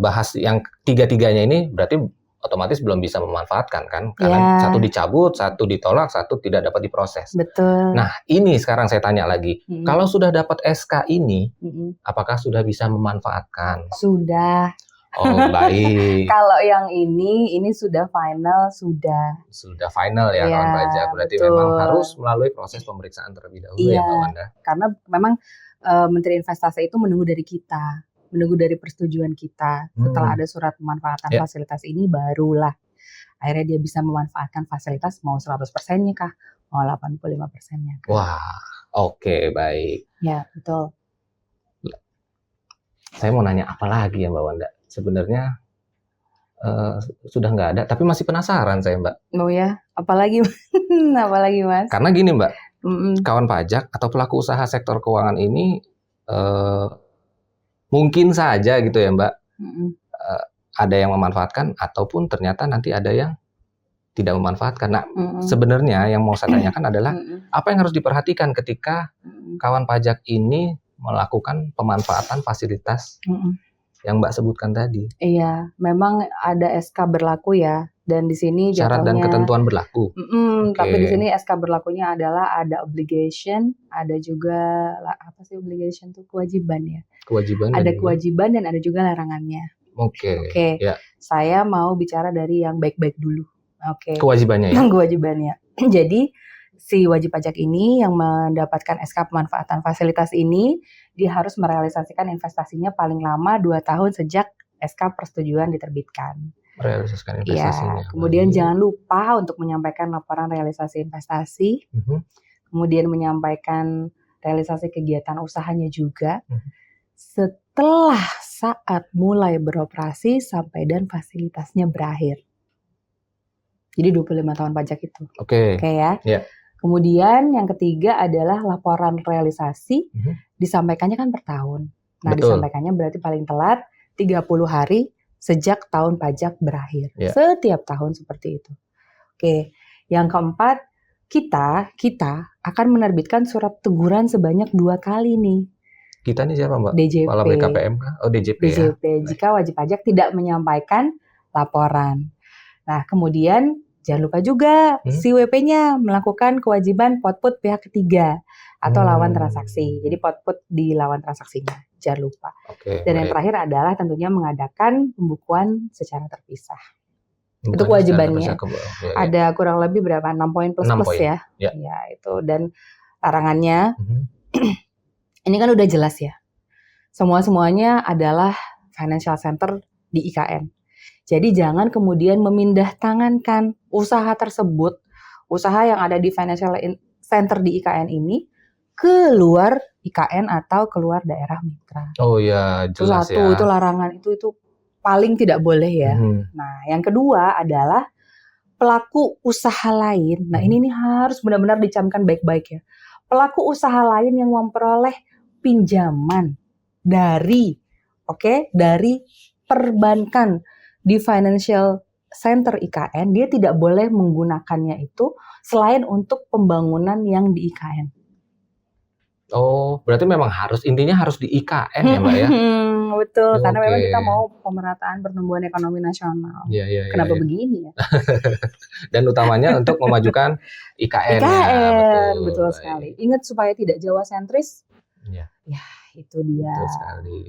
bahas yang 3-tiganya ini berarti otomatis belum bisa memanfaatkan kan, karena 1 dicabut, 1 ditolak, 1 tidak dapat diproses. Betul. Nah, ini sekarang saya tanya lagi, kalau sudah dapat SK ini, apakah sudah bisa memanfaatkan? Sudah. Oh, baik. Kalau yang ini sudah final, sudah final ya kawan pajak. Berarti memang harus melalui proses pemeriksaan terlebih dahulu ya Mbak Wanda. Karena memang Menteri Investasi itu menunggu dari kita, menunggu dari persetujuan kita. Setelah ada surat pemanfaatan fasilitas ini, barulah akhirnya dia bisa memanfaatkan fasilitas mau 100%-nya kah, mau 85%-nya kah. Wah, Oke, baik. Ya, betul. Saya mau nanya apa lagi ya Mbak Wanda? Sebenarnya sudah nggak ada, tapi masih penasaran saya Mbak. Oh ya, apalagi apalagi Mas? Karena gini Mbak, kawan pajak atau pelaku usaha sektor keuangan ini mungkin saja gitu ya Mbak, ada yang memanfaatkan ataupun ternyata nanti ada yang tidak memanfaatkan. Nah, sebenarnya yang mau saya tanyakan adalah apa yang harus diperhatikan ketika kawan pajak ini melakukan pemanfaatan fasilitas yang Mbak sebutkan tadi. Iya, memang ada SK berlaku ya, dan di sini syarat dan ketentuan berlaku. Tapi di sini SK berlakunya adalah ada obligation, ada juga apa sih obligation tuh, kewajiban ya. Kewajiban. Ada kewajiban dan ada juga larangannya. Oke. Ya. Saya mau bicara dari yang baik-baik dulu. Kewajibannya ya. Kewajibannya. Jadi si wajib pajak ini yang mendapatkan SK pemanfaatan fasilitas ini, dia harus merealisasikan investasinya paling lama 2 tahun sejak SK persetujuan diterbitkan. Merealisasikan investasinya. Ya, kemudian jangan lupa untuk menyampaikan laporan realisasi investasi, kemudian menyampaikan realisasi kegiatan usahanya juga, setelah saat mulai beroperasi sampai dan fasilitasnya berakhir. Jadi 25 tahun pajak itu. Oke ya. Yeah. Kemudian yang ketiga adalah laporan realisasi, disampaikannya kan per tahun. Nah, disampaikannya berarti paling telat 30 hari sejak tahun pajak berakhir. Yeah. Setiap tahun seperti itu. Oke. Yang keempat, kita akan menerbitkan surat teguran sebanyak 2 kali nih. Kita nih siapa Mbak? DJP. Kepala BKPM kah? Oh DJP ya. Jika wajib pajak tidak menyampaikan laporan. Nah, kemudian jangan lupa juga si WP-nya melakukan kewajiban potput pihak ketiga atau lawan transaksi. Jadi potput di lawan transaksinya, jangan lupa. Dan yang terakhir adalah tentunya mengadakan pembukuan secara terpisah. Itu kewajibannya. Ada kurang lebih berapa? 6 poin plus ya. Ya, itu. Dan larangannya, ini kan udah jelas ya. Semuanya adalah financial center di IKN. Jadi jangan kemudian memindah tangankan usaha tersebut, usaha yang ada di financial center di IKN ini, ke luar IKN atau keluar daerah mitra. Oh ya, jelas ya. Itu larangan, itu paling tidak boleh ya. Nah, yang kedua adalah pelaku usaha lain. Nah, ini nih harus benar-benar dicamkan baik-baik ya. Pelaku usaha lain yang memperoleh pinjaman dari perbankan di financial center IKN, dia tidak boleh menggunakannya itu selain untuk pembangunan yang di IKN. Oh, berarti memang intinya harus di IKN ya Mbak ya? Betul, karena memang kita mau pemerataan pertumbuhan ekonomi nasional. Kenapa begini ya? Dan utamanya untuk memajukan IKN. Betul sekali. Ingat supaya tidak Jawa sentris. Ya, itu dia. Betul sekali.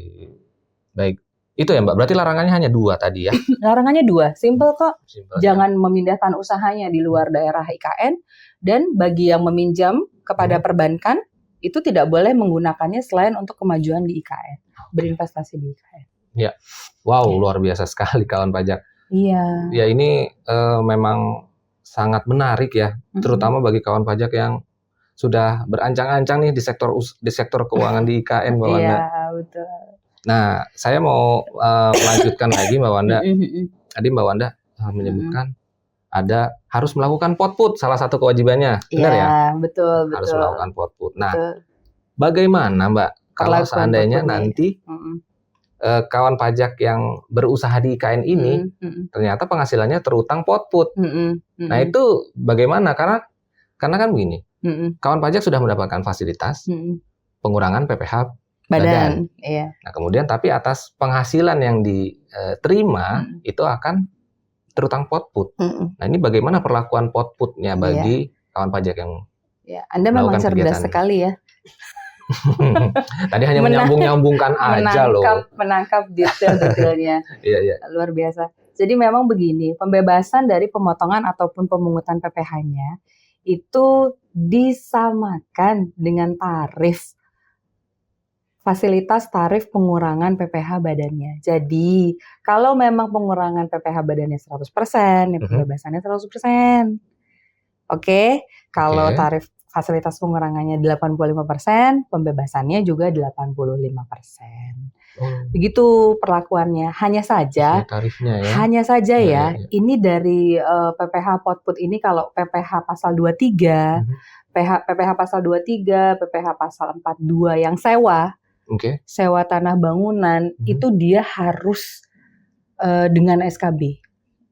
Baik. Itu ya Mbak, berarti larangannya hanya 2 tadi ya? Larangannya 2, simple kok. Jangan memindahkan usahanya di luar daerah IKN, dan bagi yang meminjam kepada perbankan, itu tidak boleh menggunakannya selain untuk kemajuan di IKN, berinvestasi di IKN. Ya, wow, luar biasa sekali kawan pajak. Iya. Ya ini memang sangat menarik ya, terutama bagi kawan pajak yang sudah berancang-ancang nih di sektor keuangan di IKN Mbak Wanda. Iya, betul. Nah, saya mau melanjutkan lagi Mbak Wanda. Tadi Mbak Wanda menyebutkan harus melakukan potput, salah satu kewajibannya. Benar ya? Betul. Harus melakukan potput. Nah, bagaimana Mbak kalau seandainya nanti kawan pajak yang berusaha di IKN ini ternyata penghasilannya terutang potput. Nah, itu bagaimana? Karena kan begini. Kawan pajak sudah mendapatkan fasilitas pengurangan PPh badan. Iya. Nah, kemudian tapi atas penghasilan yang diterima itu akan terutang potput. Nah, ini bagaimana perlakuan potputnya bagi kawan pajak yang Anda memang cerdas sekali ya. Tadi hanya menyambung-nyambungkan aja loh. Menangkap detail-detailnya. Iya. Luar biasa. Jadi memang begini, pembebasan dari pemotongan ataupun pemungutan PPh-nya itu disamakan dengan fasilitas tarif pengurangan PPh badannya. Jadi, kalau memang pengurangan PPh badannya 100%, pembebasannya 100%. Oke? Kalau tarif fasilitas pengurangannya 85%, pembebasannya juga 85%. Begitu perlakuannya. Hanya saja tarifnya ya. Hanya saja ya. Ini dari PPh Potput ini kalau PPh pasal 23, PPh pasal 23, PPh pasal 42 yang sewa. Sewa tanah bangunan itu dia harus dengan SKB.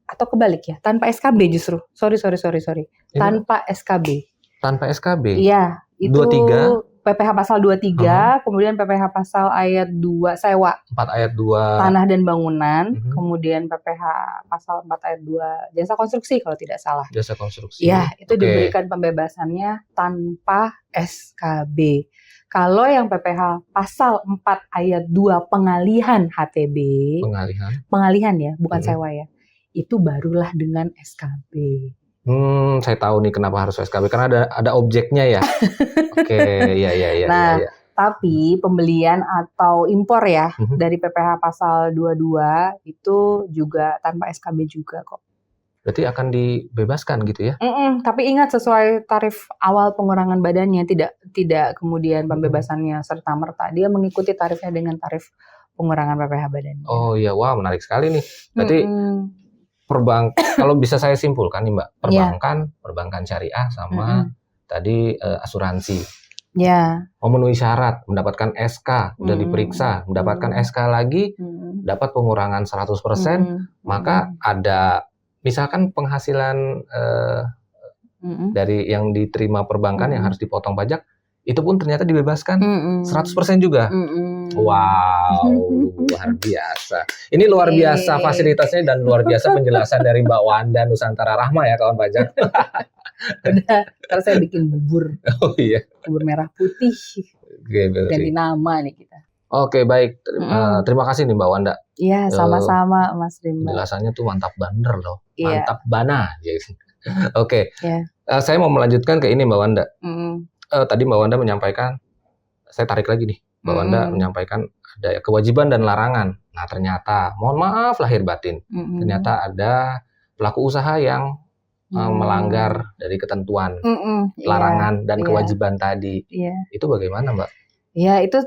Atau kebalik ya, tanpa SKB justru. Sorry. Tanpa SKB. Tanpa SKB? Iya, itu 23. PPh pasal 23, kemudian PPh pasal ayat 2 sewa. 4 ayat 2 tanah dan bangunan, kemudian PPh pasal 4 ayat 2 jasa konstruksi kalau tidak salah. Jasa konstruksi. Ya, itu diberikan pembebasannya tanpa SKB. Kalau yang PPh pasal 4 ayat 2 pengalihan HTB. Pengalihan ya, bukan sewa ya. Itu barulah dengan SKB. Saya tahu nih kenapa harus SKB, karena ada objeknya ya. Iya. Nah, tapi pembelian atau impor ya dari PPh pasal 22 itu juga tanpa SKB juga kok. Berarti akan dibebaskan gitu ya? Tapi ingat sesuai tarif awal pengurangan badannya, tidak kemudian pembebasannya serta-merta. Dia mengikuti tarifnya dengan tarif pengurangan PPh badannya. Oh iya, wah menarik sekali nih. Berarti kalau bisa saya simpulkan nih Mbak, perbankan syariah sama tadi asuransi. Ya. Memenuhi syarat, mendapatkan SK, udah diperiksa, mendapatkan SK lagi, dapat pengurangan 100%, maka ada misalkan penghasilan dari yang diterima perbankan yang harus dipotong pajak, itu pun ternyata dibebaskan 100% juga. Wow, luar biasa. Ini luar biasa fasilitasnya dan luar biasa penjelasan dari Mbak Wanda Nusantara Rahma ya kawan pajak. Udah, terus saya bikin bubur. Oh iya. Bubur merah putih. Ganti nama nih kita. Oke, baik. Terima kasih nih Mbak Wanda. Iya, sama-sama Mas Rimba. Penjelasannya tuh mantap bener loh. Mantap bana. Oke. Saya mau melanjutkan ke ini Mbak Wanda. Tadi Mbak Wanda menyampaikan, saya tarik lagi nih. Mbak Wanda menyampaikan ada kewajiban dan larangan. Nah ternyata, mohon maaf lahir batin, ternyata ada pelaku usaha yang melanggar dari ketentuan larangan dan kewajiban tadi. Itu bagaimana Mbak? Ya itu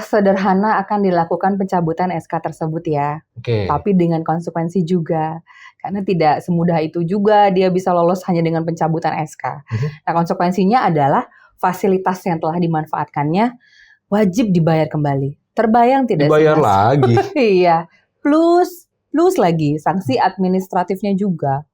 sederhana akan dilakukan pencabutan SK tersebut ya. Tapi dengan konsekuensi juga. Karena tidak semudah itu juga dia bisa lolos hanya dengan pencabutan SK. Nah konsekuensinya adalah fasilitas yang telah dimanfaatkannya wajib dibayar kembali. Terbayang tidak? Dibayar lagi? Iya. Plus lagi sanksi administratifnya juga.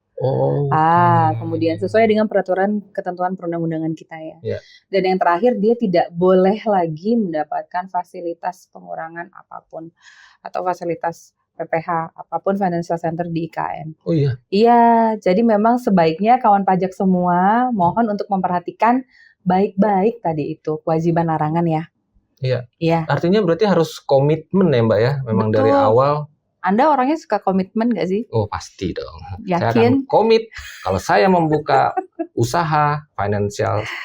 Kemudian sesuai dengan peraturan ketentuan perundang-undangan kita ya. Dan yang terakhir dia tidak boleh lagi mendapatkan fasilitas pengurangan apapun atau fasilitas PPh apapun financial center di IKN. Oh iya. Iya, jadi memang sebaiknya kawan pajak semua mohon untuk memperhatikan baik-baik tadi itu kewajiban larangan ya. Iya. Artinya berarti harus komitmen ya Mbak ya, memang dari awal. Anda orangnya suka komitmen gak sih? Oh pasti dong. Yakin? Saya akan komit. Kalau saya membuka usaha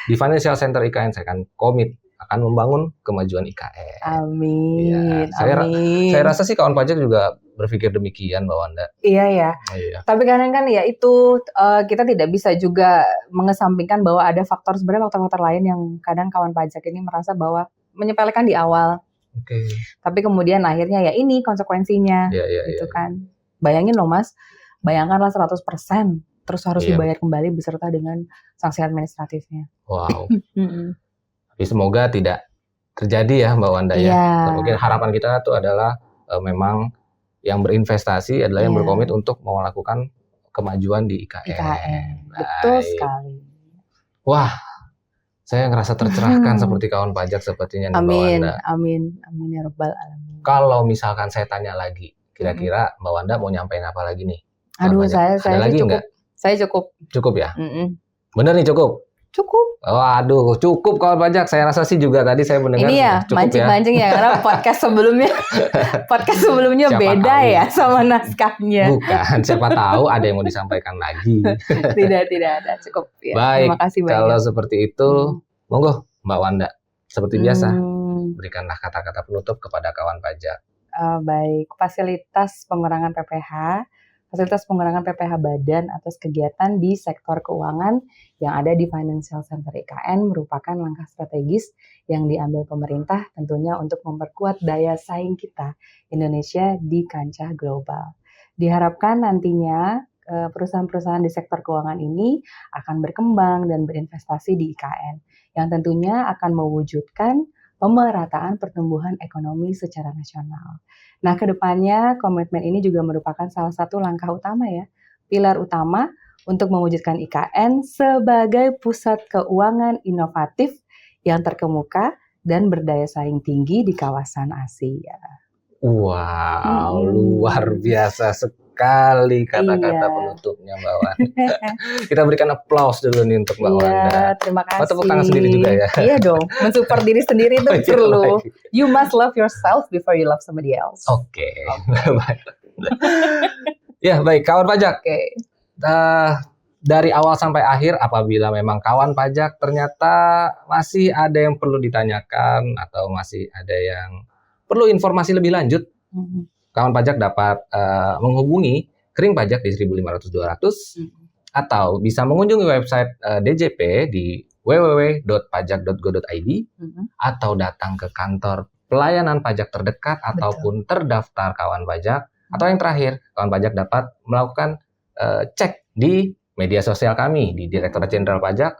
di financial center IKN, saya akan komit akan membangun kemajuan IKN. Amin. Saya rasa sih kawan pajak juga berpikir demikian Mbak Wanda. Iya ya. Tapi kadang kan ya itu kita tidak bisa juga mengesampingkan bahwa ada sebenarnya faktor-faktor lain yang kadang kawan pajak ini merasa bahwa menyepelekan di awal. Tapi kemudian akhirnya ya ini konsekuensinya. Gitu kan. Bayangin loh Mas, bayangkanlah 100% terus harus dibayar kembali beserta dengan sanksi administratifnya. Wow. Tapi semoga tidak terjadi ya Mbak Wanda ya. Mungkin harapan kita tuh adalah memang yang berinvestasi adalah yang berkomit untuk melakukan kemajuan di IKN. Betul sekali. Wah, saya ngerasa tercerahkan seperti kawan pajak sepertinya nih Mbak Wanda. Amin ya rabbal alamin. Kalau misalkan saya tanya lagi, kira-kira Mbak Wanda mau nyampein apa lagi nih? Aduh, saya lagi cukup. Saya cukup. Cukup ya? Bener nih cukup? Cukup. Waduh, cukup kawan pajak. Saya rasa sih juga tadi saya mendengar ini ya mancing-mancing ya karena podcast sebelumnya beda tahu. Ya sama naskahnya. Bukan, siapa tahu ada yang mau disampaikan lagi. Tidak ada, cukup ya. Baik, terima kasih banyak. Kalau seperti itu, monggo Mbak Wanda. Seperti biasa, berikanlah kata-kata penutup kepada kawan pajak. Baik, fasilitas pengurangan PPh, fasilitas pengurangan PPh badan atas kegiatan di sektor keuangan yang ada di Financial Center IKN merupakan langkah strategis yang diambil pemerintah tentunya untuk memperkuat daya saing kita Indonesia di kancah global. Diharapkan nantinya perusahaan-perusahaan di sektor keuangan ini akan berkembang dan berinvestasi di IKN yang tentunya akan mewujudkan pemerataan pertumbuhan ekonomi secara nasional. Nah, kedepannya komitmen ini juga merupakan salah satu langkah utama ya, pilar utama untuk mewujudkan IKN sebagai pusat keuangan inovatif yang terkemuka dan berdaya saing tinggi di kawasan Asia. Wow, luar biasa sekali kata-kata penutupnya Mbak Wanda. Kita berikan applause dulu nih untuk Mbak Wanda. Terima kasih. Tepuk tangan sendiri juga ya. Iya dong, mensupport diri sendiri itu perlu. You must love yourself before you love somebody else. Oke. Ya baik, kawan pajak. Dari awal sampai akhir, apabila memang kawan pajak ternyata masih ada yang perlu ditanyakan atau masih ada yang perlu informasi lebih lanjut, kawan pajak dapat menghubungi Kering Pajak di 1500-200 atau bisa mengunjungi website DJP di www.pajak.go.id atau datang ke kantor pelayanan pajak terdekat ataupun terdaftar kawan pajak. Atau yang terakhir, kawan pajak dapat melakukan cek di media sosial kami di Direktorat Jenderal Pajak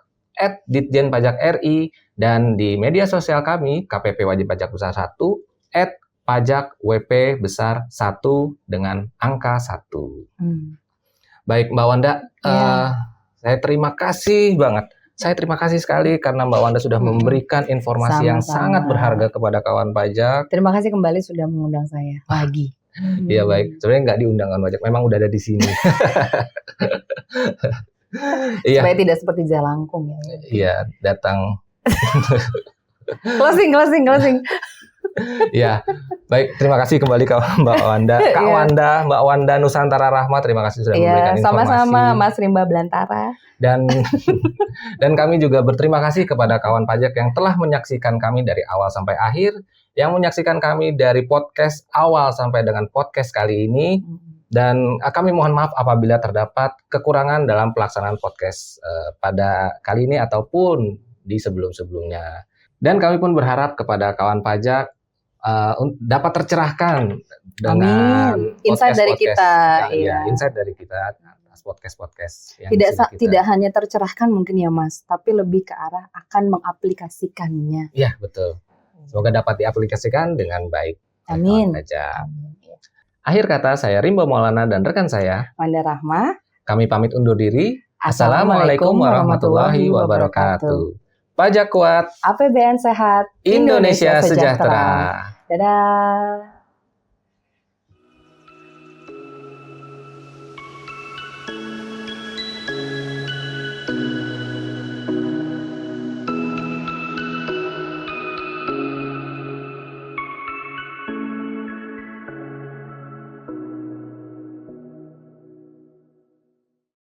@ditjenpajak.ri dan di media sosial kami KPP Wajib Pajak Usaha 1 @pajakwp besar 1 dengan angka 1. Baik Mbak Wanda, saya terima kasih banget. Saya terima kasih sekali karena Mbak Wanda sudah memberikan informasi yang sangat berharga kepada kawan pajak. Terima kasih kembali sudah mengundang saya lagi. Iya baik, sebenarnya nggak diundang kawan pajak, memang udah ada di sini. Supaya tidak seperti jalangkung ya. Iya, datang. Closing. Ya, baik. Terima kasih kembali Mbak Wanda. Mbak Wanda Nusantara Rahma. Terima kasih sudah memberikan informasi. Sama-sama Mas Rimba Belantara. Dan kami juga berterima kasih kepada kawan pajak yang telah menyaksikan kami dari awal sampai akhir, yang menyaksikan kami dari podcast awal sampai dengan podcast kali ini. Dan kami mohon maaf apabila terdapat kekurangan dalam pelaksanaan podcast pada kali ini ataupun di sebelum-sebelumnya. Dan kami pun berharap kepada kawan pajak dapat tercerahkan dengan insight dari kita. Insight dari kita atas podcast-podcast yang tidak hanya tercerahkan mungkin ya Mas, tapi lebih ke arah akan mengaplikasikannya. Iya, betul. Semoga dapat diaplikasikan dengan baik. Amin. Akhir kata, saya Rimba Maulana dan rekan saya Wanda Rahma. Kami pamit undur diri. Assalamualaikum warahmatullahi wabarakatuh. Pajak kuat, APBN sehat, Indonesia sejahtera. Dadah.